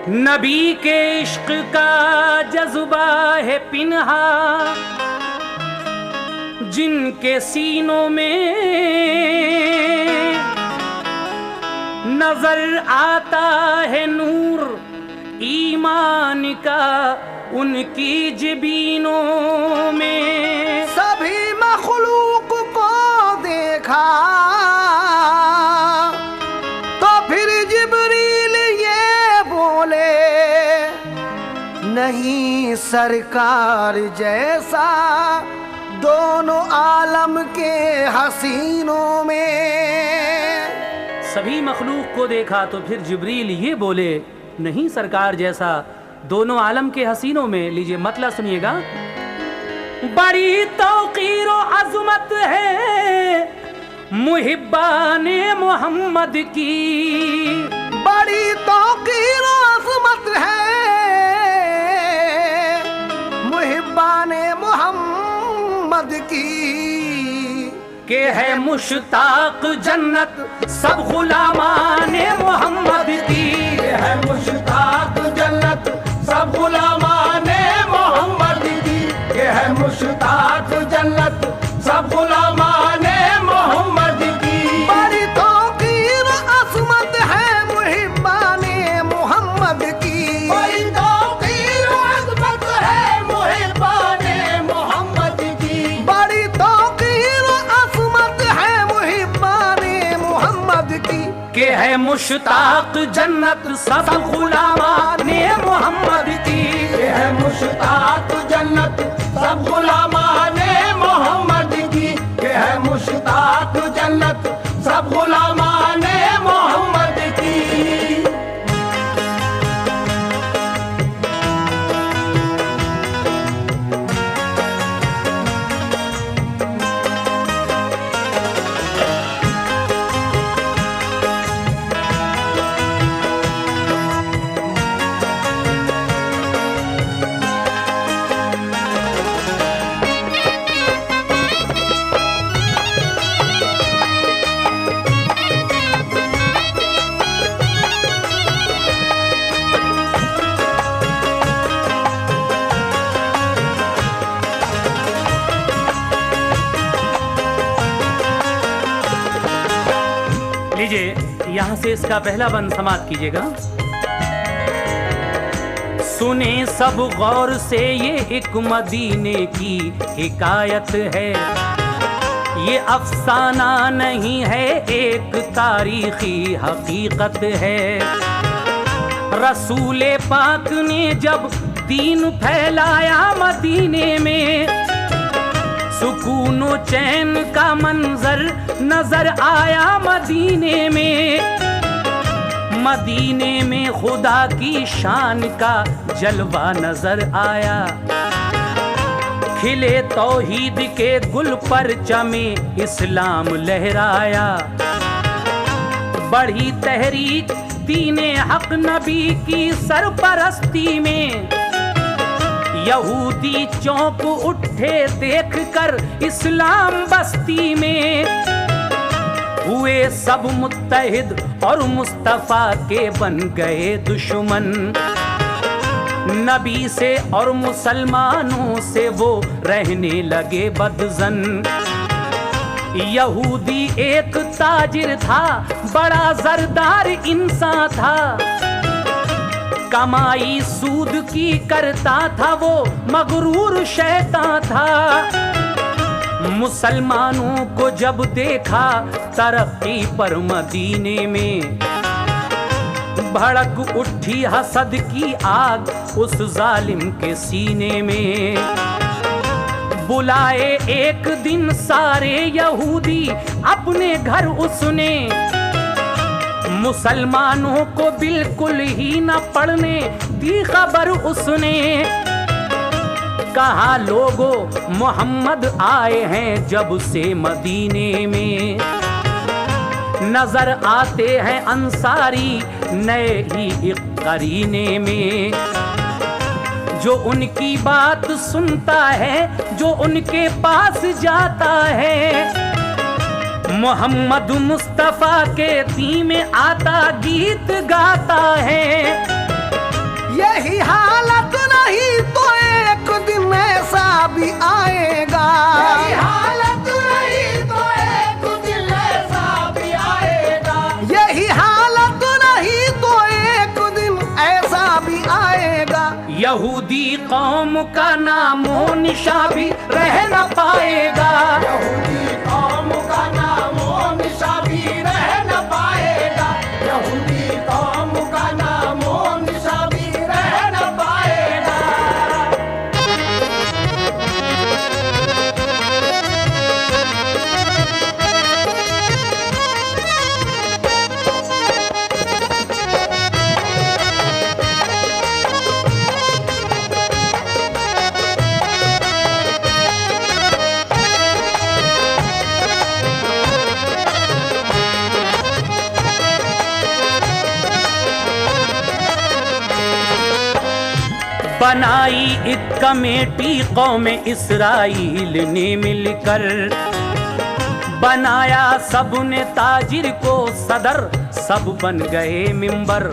नबी के इश्क का जज्बा है पिन्हा, जिनके सीनों में नजर आता है नूर ईमान का उनकी जबीनों में। सभी मखलूक को देखा तो फिर जिब्रील ये बोले, नहीं सरकार जैसा दोनों आलम के हसीनों में। सभी मखलूक को देखा तो फिर जिब्रील ये बोले, नहीं सरकार जैसा दोनों आलम के हसीनों में। लीजिए मतलब सुनिएगा। बड़ी तौकीर और अज़मत है मुहिब्बाने मोहम्मद की, बड़ी तौकीर और अज़मत है मुहिब्बाने मोहम्मद की, के है मुश्ताक जन्नत सब गुलामाने मोहम्मद की, है मुश्ताक जन्नत सब गुलामाने मोहम्मद की, ये है मुश्ताक जन्नत सब गुलामाने मोहम्मद की। बड़ी तौकीर अज़मत है मुहिब्बाने मोहम्मद की, बड़ी तौकीर अज़मत है मुहिब्बाने मोहम्मद की, बड़ी तौकीर अज़मत है मुहिब्बाने मोहम्मद की, के है मुश्ताक जन्नत सब गुलामाने मोहम्मद की, ये है मुश्ताक जन्नत सब गुलामाने मोहम्मद की, ये है मुश्ताक जन्नत सब गुलामाने मोहम्मद की। लीजिए यहां से इसका पहला बंद समाप्त कीजिएगा। सुने सब गौर से ये एक मदीने की हिकायत है, ये अफसाना नहीं है एक तारीखी हकीकत है। रसूले पाक ने जब दीन फैलाया मदीने में, सुकून व चैन का मंजर नजर आया मदीने में। मदीने में खुदा की शान का जलवा नजर आया, खिले तौहीद के गुल पर चमे इस्लाम लहराया। बढ़ी तहरीक दीने हक नबी की सरपरस्ती में, यहूदी चौंक उठे देखकर इस्लाम बस्ती में। हुए सब मुत्तहिद और मुस्तफा के बन गए दुश्मन, नबी से और मुसलमानों से वो रहने लगे बदजन। यहूदी एक ताजिर था, बड़ा जरदार इंसान था, कमाई सूद की करता था, वो मगरूर शैतान था। मुसलमानों को जब देखा तरक्की पर मदीने में, भड़क उठी हसद की आग उस जालिम के सीने में। बुलाए एक दिन सारे यहूदी अपने घर उसने, मुसलमानों को बिल्कुल ही न पढ़ने दी खबर उसने। कहा लोगों मोहम्मद आए हैं जब से मदीने में, नजर आते हैं अंसारी नए ही एक करीने में। जो उनकी बात सुनता है, जो उनके पास जाता है, मोहम्मद मुस्तफा के दी में आता गीत गाता है। यहूदी कौम का नामो निशा भी रह न पाएगा। यहूदी कौम का नामो निशा भी रह न पाएगा। यहूदी कौम का नामो निशा भी रह न पाएगा। बनाई एक कमेटी कौम इस्राइल ने मिलकर, बनाया सब ने ताजिर को सदर, सब बन गए मिंबर।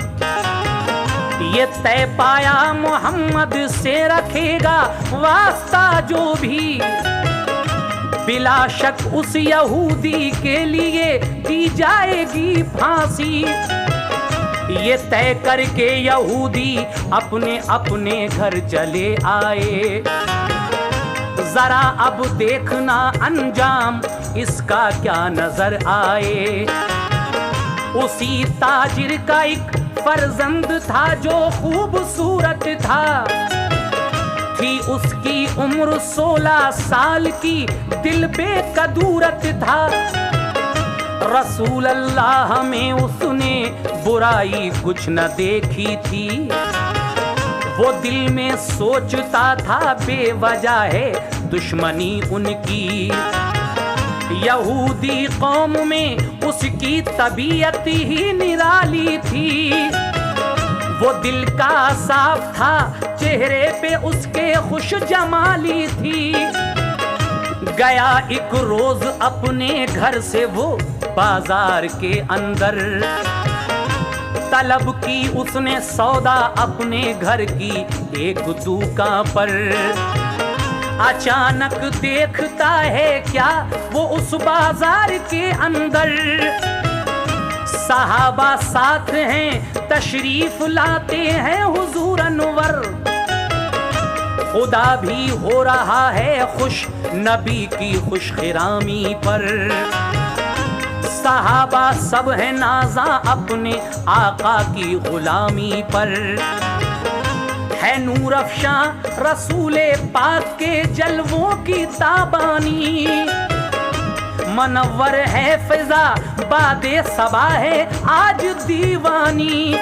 ये तय पाया मोहम्मद से रखेगा वास्ता जो भी, बिला शक उस यहूदी के लिए दी जाएगी फांसी। ये तय करके यहूदी अपने अपने घर चले आए। जरा अब देखना अंजाम इसका क्या नजर आए। उसी ताजिर का एक फर्जंद था जो खूबसूरत था, थी उसकी उम्र 16 साल की, दिल बेकदूरत था। रसूल अल्लाह में उसने बुराई कुछ न देखी थी, वो दिल में सोचता था बेवजह है दुश्मनी उनकी। यहूदी कौम में उसकी तबीयत ही निराली थी, वो दिल का साफ था, चेहरे पे उसके खुश जमाली थी। गया एक रोज अपने घर से वो बाजार के अंदर, तलब की उसने सौदा अपने घर की एक दुकान पर। अचानक देखता है क्या वो उस बाजार के अंदर, सहाबा साथ हैं तशरीफ लाते हैं हुजूर अनवर। खुदा भी हो रहा है खुश नबी की खुशखिरामी पर। सहाबा सब है नाजा अपने आका की गुलामी पर। है नूर अफशा रसूले पाक के जलवों की ताबानी, मनव्वर है फिजा बादे सबा है आज दीवानी।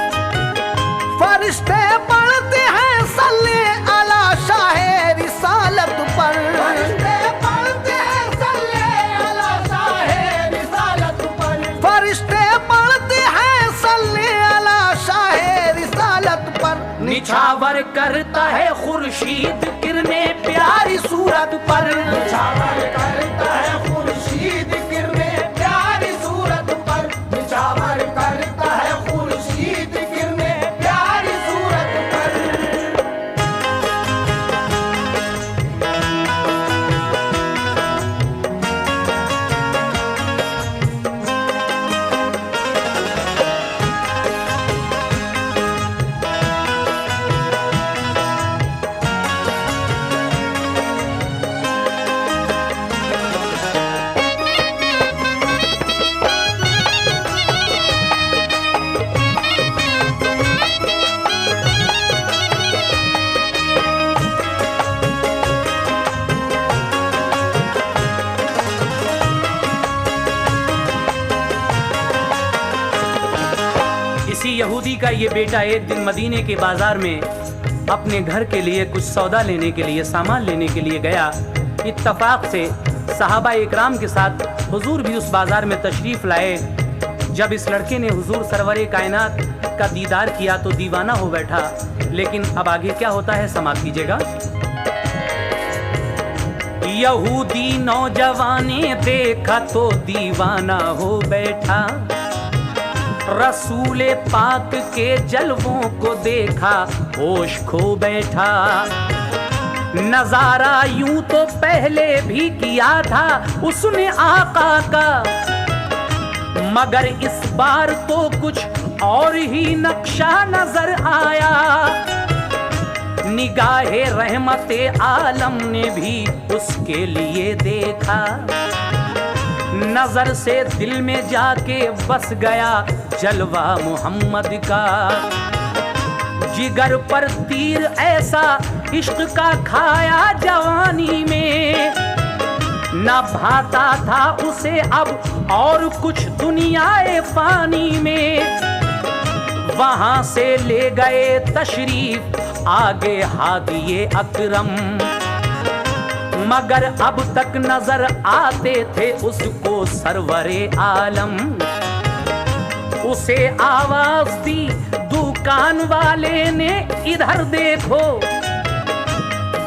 फरिश्ते पढ़ते हैं सल्ले अला शाहे रिसालत पर। फरिश्ते पढ़ते हैं सल्ले अला शाहे रिसालत पर। फरिश्ते पढ़ते हैं सल्ले अला शाहे रिसालत पर। निछावर करता है खुर्शीद किरने प्यारी सूरत पर। निछावर करता है खुर्शीद किरने प्यारी सूरत पर। निछावर करता है खुर्शीद किरने प्यारी सूरत पर। इसी यहूदी का ये बेटा एक दिन मदीने के बाजार में अपने घर के लिए कुछ सौदा लेने के लिए, सामान लेने के लिए गया। इत्तफाक से सहाबा इकराम के साथ हुजूर भी उस बाजार में तशरीफ लाए। जब इस लड़के ने हुजूर सरवरे कायनात का दीदार किया तो दीवाना हो बैठा। लेकिन अब आगे क्या होता है समाप्त कीजिएगा। यहूदी नौजवाने देखा तो दीवाना हो बैठा, रसूले पाक के जलवों को देखा होश खो बैठा। नजारा यूं तो पहले भी किया था उसने आका का, मगर इस बार तो कुछ और ही नक्शा नजर आया। निगाहे रहमते आलम ने भी उसके लिए देखा। नजर से दिल में जाके बस गया जलवा मोहम्मद का। जिगर पर तीर ऐसा इश्क का खाया जवानी में, न भाता था उसे अब और कुछ दुनियाए फानी में। वहां से ले गए तशरीफ आगे हादिए अकरम, मगर अब तक नजर आते थे उसको सरवरे आलम। उसे आवाज दी दुकान वाले ने, इधर देखो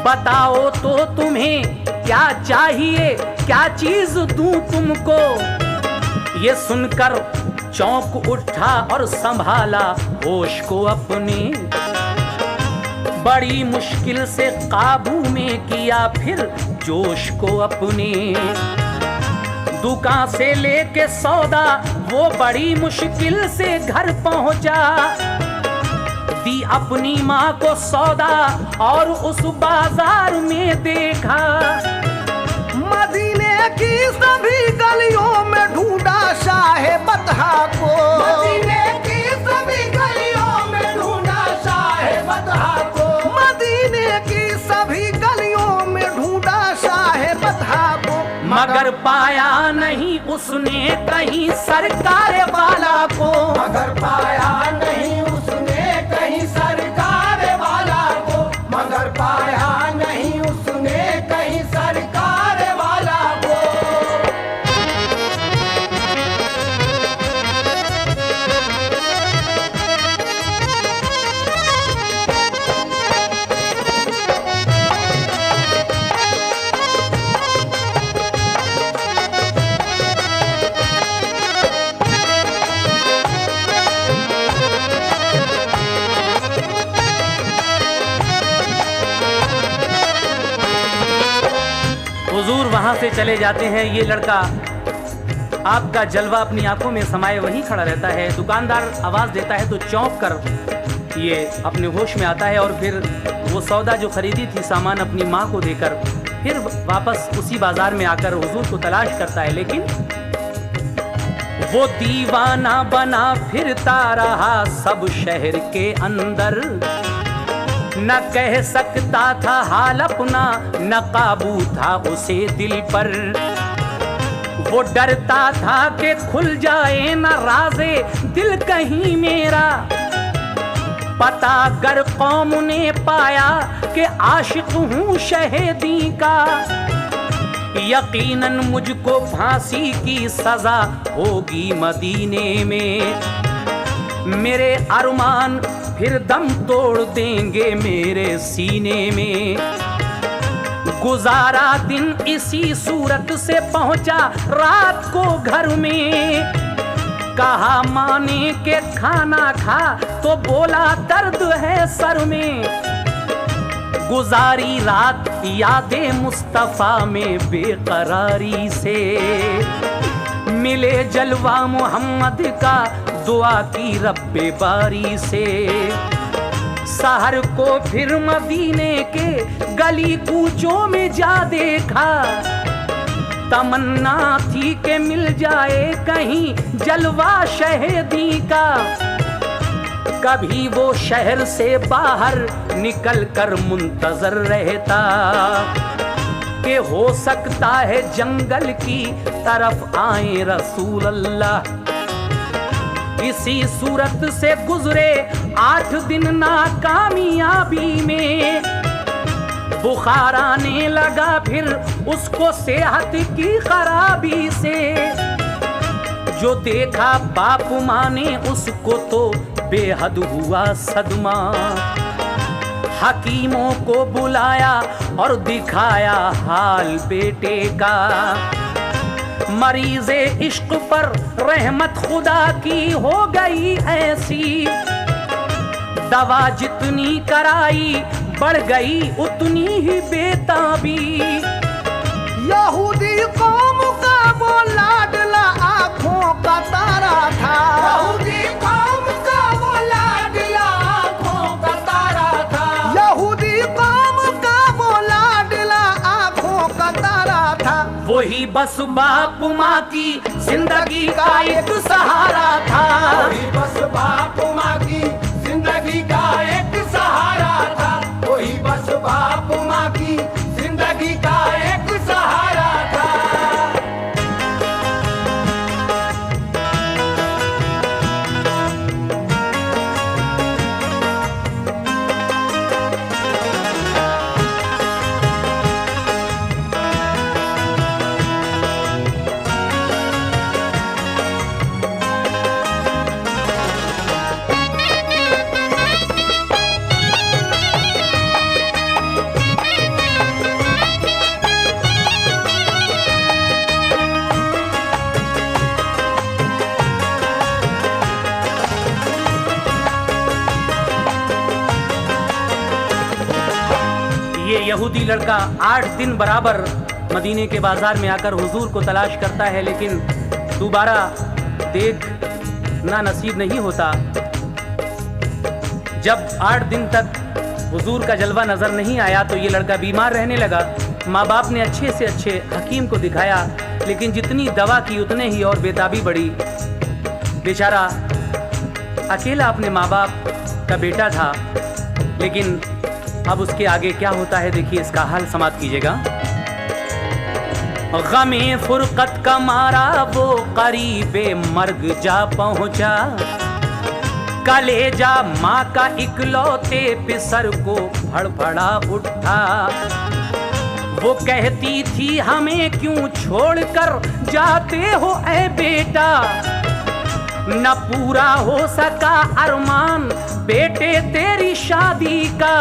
बताओ तो तुम्हें क्या चाहिए, क्या चीज दूं तुमको। ये सुनकर चौंक उठा और संभाला होश को अपने। बड़ी मुश्किल से काबू में किया फिर जोश को अपने। दुकान से लेके सौदा वो बड़ी मुश्किल से घर पहुंचा। दी अपनी माँ को सौदा और उस बाजार में देखा। मदीने की सभी गलियों में ढूंढा शाहे बतहा को। मदीने की सभी गलियों में ढूंढा शाहे बतहा को। मदीने की सभी गलियों में ढूंढा शाहे बतहा को, मगर पाया नहीं उसने कहीं सरकार वाला को। मगर पाया नहीं उसने कहीं सरकार वाला को। मगर पाया नहीं उसने कहीं सरकार वाला को। हुजूर वहां से चले जाते हैं। ये लड़का आपका जलवा अपनी आंखों में समाये वहीं खड़ा रहता है। दुकानदार आवाज देता है तो चौंक कर ये अपने होश में आता है और फिर वो सौदा जो खरीदी थी सामान अपनी माँ को देकर फिर वापस उसी बाजार में आकर हुजूर को तलाश करता है। लेकिन वो दीवाना बना फिरता रहा सब शहर के अंदर। न कह सकता था हाल अपना, न काबू था उसे दिल पर। वो डरता था कि खुल जाए न राज़े दिल कहीं मेरा। पता गर कौम ने पाया कि आशिक हूँ शहीदी का, यकीनन मुझको फांसी की सजा होगी मदीने में। मेरे अरमान फिर दम तोड़ देंगे मेरे सीने में। गुजारा दिन इसी सूरत से पहुंचा रात को घर में। कहा माने के खाना खा तो बोला दर्द है सर में। गुजारी रात यादें मुस्तफा में बेकरारी से। मिले जलवा मोहम्मद का दुआ की रब्बे बारी से। सहर को फिर मदीने के गली कूचों में जा देखा। तमन्ना थी कि मिल जाए कहीं जलवा शहीदी का। कभी वो शहर से बाहर निकल कर मुंतजर रहता कि हो सकता है जंगल की तरफ आए रसूल अल्लाह। इसी सूरत से गुजरे 8 दिन नाकामयाबी में। बुखार आने लगा फिर उसको सेहत की खराबी से। जो देखा बाप माँ ने उसको तो बेहद हुआ सदमा। हकीमों को बुलाया और दिखाया हाल बेटे का। मरीज़े इश्क पर रहमत खुदा की हो गई ऐसी। दवा जितनी कराई बढ़ गई उतनी ही बेताबी। यहूदी कौम का वो लाडला आँखों का तारा था। यहूदी कौम का वो लाडला आँखों का तारा था। यहूदी बस बाप माँ की जिंदगी का एक सहारा था। वही बस बाप माँ की जिंदगी का एक सहारा था। वही बस बाप माँ की जिंदगी का एक सहारा था। ये यहूदी लड़का 8 दिन बराबर मदीने के बाजार में आकर हुजूर को तलाश करता है, लेकिन दोबारा देखना नसीब नहीं होता। जब 8 दिन तक हुजूर का जलवा नजर नहीं आया तो ये लड़का बीमार रहने लगा। माँ बाप ने अच्छे से अच्छे हकीम को दिखाया, लेकिन जितनी दवा की उतने ही और बेताबी बढ़ी। बेचारा अकेला अपने माँ बाप का बेटा था, लेकिन अब उसके आगे क्या होता है देखिए, इसका हाल समाप्त कीजिएगा। गमे फुरकत का मारा वो करीबे मर्ग जा पहुंचा, कलेजा माँ का इकलौते पिसर को फड़फड़ा उठा। वो कहती थी हमें क्यों छोड़कर जाते हो ऐ बेटा, न पूरा हो सका अरमान बेटे तेरी शादी का।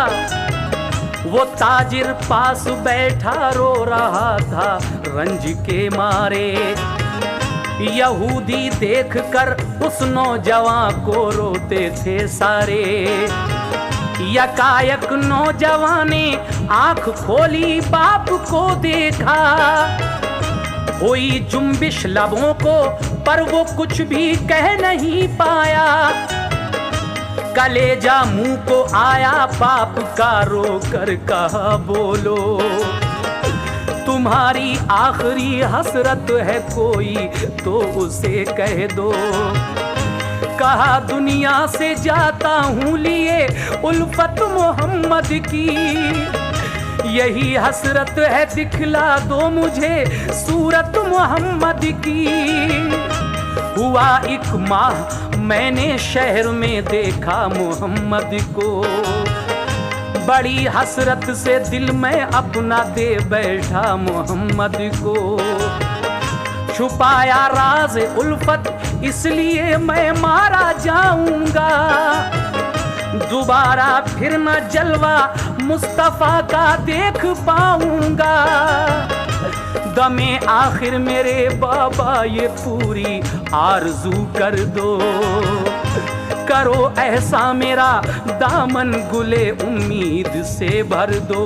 वो ताजिर पास बैठा रो रहा था रंज के मारे, यहूदी देखकर उस नौजवान को रोते थे सारे। यकायक नौजवान ने आंख खोली बाप को देखा, हुई जुम्बिश लबों को पर वो कुछ भी कह नहीं पाया। कलेजा मुंह को आया बाप का रो कर कहा बोलो, तुम्हारी आखिरी हसरत है कोई तो उसे कह दो। कहा दुनिया से जाता हूँ लिए उल्फत मोहम्मद की, यही हसरत है दिखला दो मुझे सूरत मोहम्मद की। हुआ 1 माह मैंने शहर में देखा मोहम्मद को, बड़ी हसरत से दिल में अपना दे बैठा मोहम्मद को। छुपाया राज उल्फत इसलिए मैं मारा जाऊंगा, दोबारा फिर न जलवा मुस्तफा का देख पाऊंगा। दमे आखिर मेरे बाबा ये पूरी आरज़ू कर दो, करो ऐसा मेरा दामन गुले उम्मीद से भर दो।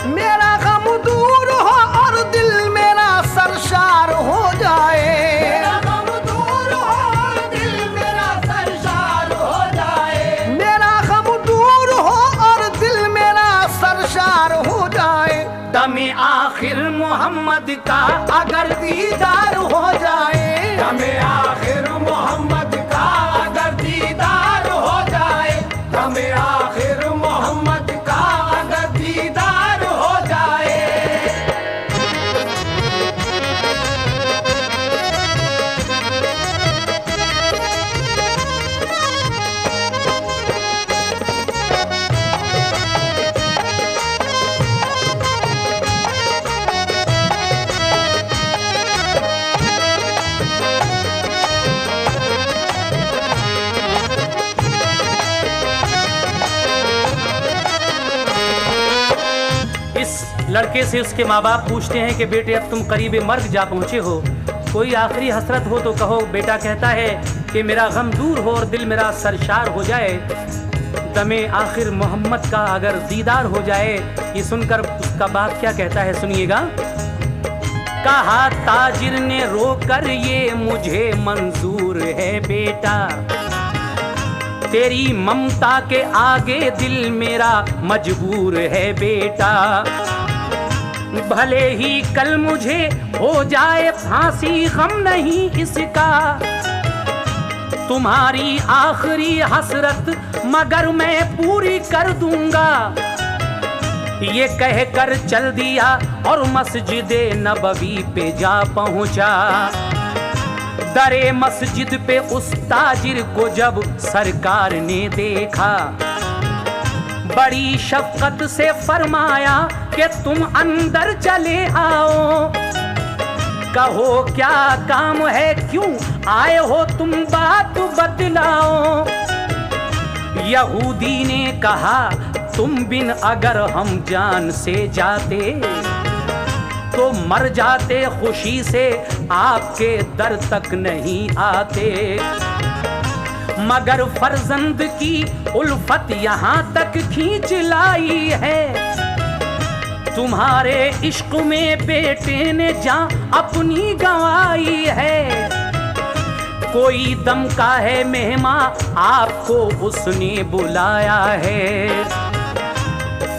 मेरा गम दूर हो और दिल मेरा सरशार हो जाए, मेरा गम दूर हो और दिल मेरा सरशार हो जाए। मेरा गम दूर हो और दिल मेरा सरशार हो जाए। दमे आखिर मोहम्मद का अगर दीदार हो जाए, दमे आखिर मोहम्मद का अगर दीदार हो जाए, दमे आखिर मोहम्मद का अगर दीदार हो जाए। लड़के से उसके माँ बाप पूछते हैं कि बेटे अब तुम करीब मर्ग जा पहुँचे हो, कोई आखिरी हसरत हो तो कहो। बेटा कहता है कि मेरा गम दूर हो और दिल मेरा सरशार हो जाए, दमे आखिर मोहम्मद का अगर दीदार हो जाए। ये सुनकर उसका बाप क्या कहता है सुनिएगा। कहा ताजिर ने रोकर ये मुझे मंजूर है बेटा, तेरी ममता के आगे दिल मेरा मजबूर है बेटा। भले ही कल मुझे हो जाए फांसी, गम नहीं इसका, तुम्हारी आखिरी हसरत मगर मैं पूरी कर दूंगा। ये कहकर चल दिया और मस्जिद नबवी पे जा पहुंचा। दरे मस्जिद पे उस ताजिर को जब सरकार ने देखा, बड़ी शफकत से फरमाया कि तुम अंदर चले आओ, कहो क्या काम है, क्यों आए हो तुम, बात बतलाओ। यहूदी ने कहा तुम बिन अगर हम जान से जाते तो मर जाते, खुशी से आपके दर तक नहीं आते, मगर फर्जंद की उल्फत यहाँ तक खींच लाई है। तुम्हारे इश्क में बेटे ने जान अपनी गंवाई है। कोई दम का है मेहमा आपको उसने बुलाया है,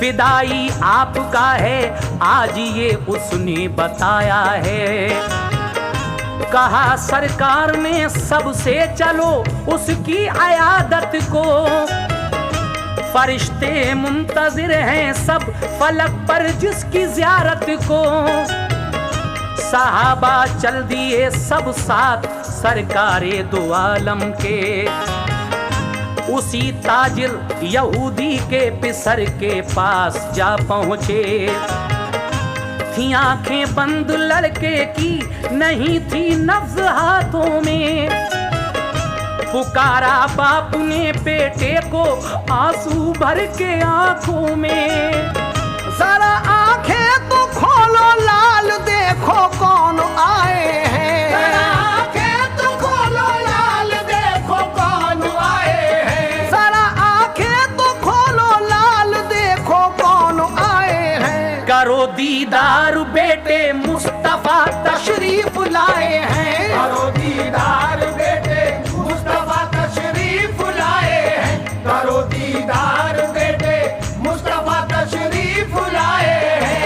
फिदाई आपका है आज ये उसने बताया है। कहा सरकार ने सबसे चलो उसकी अयादत को, फरिश्ते मुंतजिर हैं सब फलक पर जिसकी ज़ियारत को। सहाबा चल दिए सब साथ सरकारे दो आलम के, उसी ताजिर यहूदी के पिसर के पास जा पहुंचे। थी आंखें बंद लड़के की, नहीं थी नब्ज हाथों में, पुकारा बाप ने बेटे को आंसू भर के आंखों में। जरा आंखें तो खोलो लाल, देखो कौन आए हैं। जरा आंखें तो खोलो लाल, देखो कौन आए हैं। जरा आंखें तो खोलो लाल, देखो कौन आए हैं। करो दीदार बेटे मुस्तफा तशरीफ लाए हैं। करो दीदार बेटे मुस्तफा तशरीफ लाए हैं। करो दीदार बेटे मुस्तफा तशरीफ लाए हैं।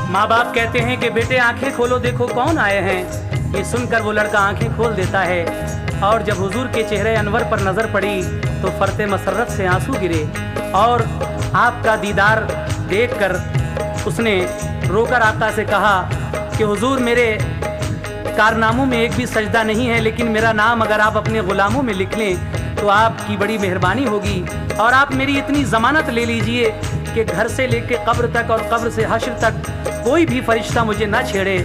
माँ बाप कहते हैं कि बेटे आंखें खोलो देखो कौन आए हैं। ये सुनकर वो लड़का आंखें खोल देता है और जब हुजूर के चेहरे अनवर पर नज़र पड़ी तो फरते मसरत से आंसू गिरे और आपका दीदार देखकर उसने रोकर आका से कहा कि हुजूर मेरे कारनामों में एक भी सजदा नहीं है, लेकिन मेरा नाम अगर आप अपने ग़ुलामों में लिख लें तो आपकी बड़ी मेहरबानी होगी और आप मेरी इतनी ज़मानत ले लीजिए कि घर से लेके कब्र तक और कब्र से हश्र तक कोई भी फरिश्ता मुझे ना छेड़े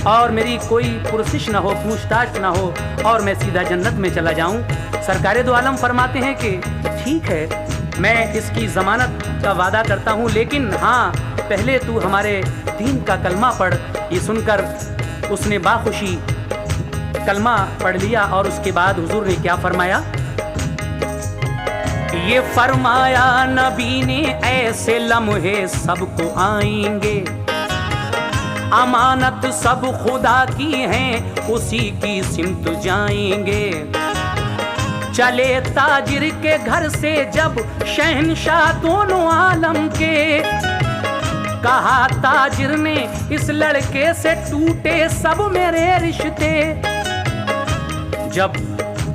और मेरी कोई पुरसिश ना हो, पूछताछ ना हो और मैं सीधा जन्नत में चला जाऊं। सरकारे दो आलम फरमाते हैं कि ठीक है, मैं इसकी ज़मानत का वादा करता हूं, लेकिन हाँ पहले तू हमारे दीन का कलमा पढ़। ये सुनकर उसने बाखुशी कलमा पढ़ लिया और उसके बाद हुजूर ने क्या फरमाया, ये फरमाया नबी ने ऐसे लम्हे सबको आएंगे, अमानत सब खुदा की हैं उसी की सिमत जाएंगे। चले ताजिर के घर से जब शहनशाह दोनों आलम के, कहा ताजिर ने इस लड़के से टूटे सब मेरे रिश्ते। जब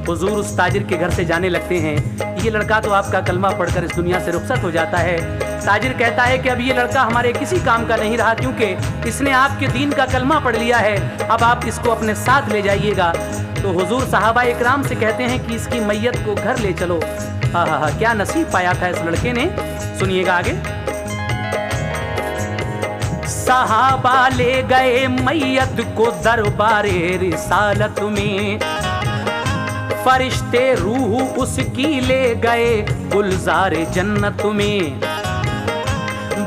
हुजूर उस ताजिर के घर से जाने लगते हैं, ये लड़का तो आपका कलमा पढ़कर इस दुनिया से रुखसत हो जाता है। ताजिर कहता है कि अब ये लड़का हमारे किसी काम का नहीं रहा, क्योंकि इसने आपके दीन का कलमा पढ़ लिया है, अब आप इसको अपने साथ ले जाइएगा। तो हुजूर सहाबा इकराम से कहते हैं कि इसकी मैयत को घर ले चलो। आहा, क्या नसीब पाया था इस लड़के ने, सुनिएगा आगे। सहाबा ले गए मैयत को दरबारे रिसालत में, फरिश्ते रूह उसकी ले गए गुलजारे जन्नत में।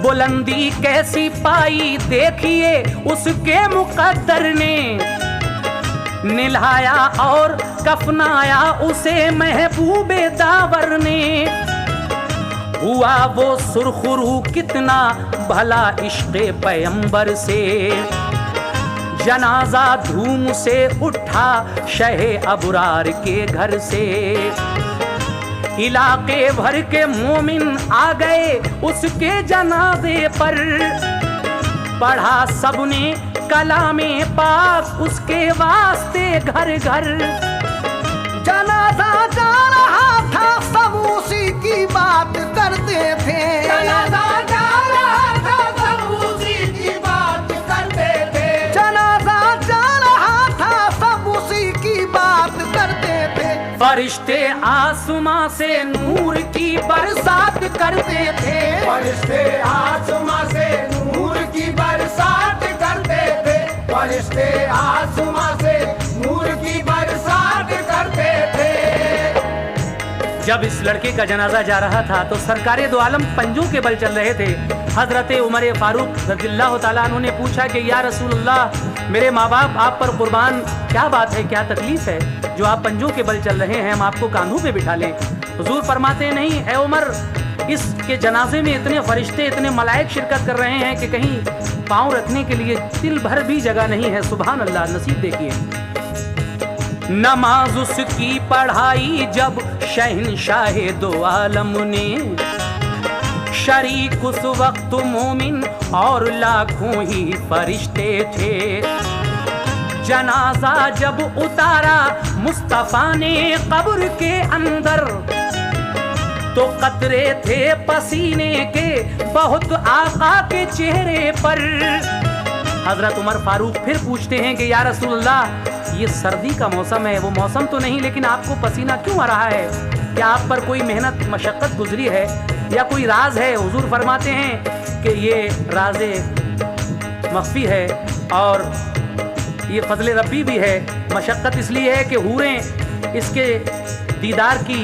बुलंदी कैसी पाई देखिए उसके मुकद्दर ने, निल्हाया और कफनाया उसे महबूबे दावर ने। हुआ वो सुरखरू कितना भला इश्क़े पैगंबर से, जनाजा धूम से उठा शहे अबरार के घर से। इलाके भर के मोमिन आ गए उसके जनाजे पर, पढ़ा सबने कलामे पाक उसके वास्ते घर घर। जनाजा जा रहा था सब उसी की बात करते थे, जनाजा जा रहा था सब उसी की बात करते थे, जनाजा जा रहा था सब उसी की बात करते थे। फरिश्ते आसमां से नूर की बरसात करते थे, फरिश्ते आसमां से नूर की बरसात करते थे, फरिश्ते आसमां से नूर की बरसात करते थे। जब इस लड़के का जनाजा जा रहा था तो सरकारे दो आलम पंजों के बल चल रहे थे। हजरत उमर फारूक रज़ियल्लाहु ताला अन्हु ने पूछा कि या रसूलल्लाह, मेरे माँ बाप आप पर कुर्बान, क्या बात है, क्या तकलीफ है जो आप पंजों के बल चल रहे हैं, हम आपको कांधों पे बिठा लें। हुजूर फरमाते हैं, नहीं ए उमर, इसके जनाजे में इतने फरिश्ते, इतने मलाइक शिरकत कर रहे हैं कि कहीं पाँव रखने के लिए तिल भर भी जगह नहीं है। सुभान अल्लाह, नसीब देखिए। नमाज उसकी पढ़ाई जब शहंशाहे दो आलम ने, शरीक उस वक्त मोमिन और लाखों ही फरिश्ते थे। जनाजा जब उतारा मुस्तफा ने कब्र के अंदर, तो कतरे थे पसीने के बहुत आका के चेहरे पर। हजरत उमर फारूक फिर पूछते हैं कि या रसूलल्लाह, ये सर्दी का मौसम है, वो मौसम तो नहीं, लेकिन आपको पसीना क्यों आ रहा है? क्या आप पर कोई मेहनत मशक्क़त गुजरी है या कोई राज है? हुजूर फरमाते हैं कि ये राज़े मख्फी है और ये फजले रब्बी भी है। मशक्क़त इसलिए है कि हूरें इसके दीदार की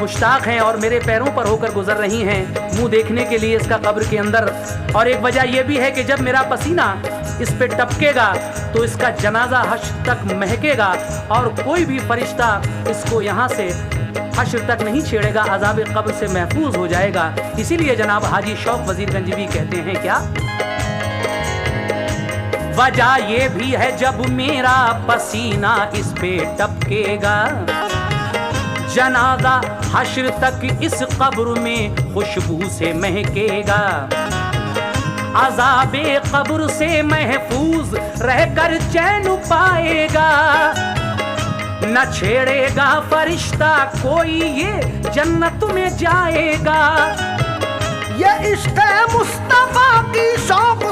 मुश्ताक हैं और मेरे पैरों पर होकर गुजर रही हैं मुंह देखने के लिए इसका कब्र के अंदर। और एक वजह यह भी है कि जब मेरा पसीना इस पे टपकेगा तो इसका जनाजा हश्र तक महकेगा और कोई भी फरिश्ता इसको यहाँ से हश्र तक नहीं छेड़ेगा, अज़ाब कब्र से महफूज हो जाएगा। इसीलिए जनाब हाजी शौक वजीरगंज भी कहते हैं क्या, वजह ये भी है जब मेरा पसीना इस पे टपकेगा, जनाजा हश्र तक इस कब्र में खुशबू से महकेगा। अज़ाबे कब्र से महफूज रहकर चैन पाएगा, न छेड़ेगा फरिश्ता कोई, ये जन्नत में जाएगा। ये इश्क़ मुस्तफ़ा की शौक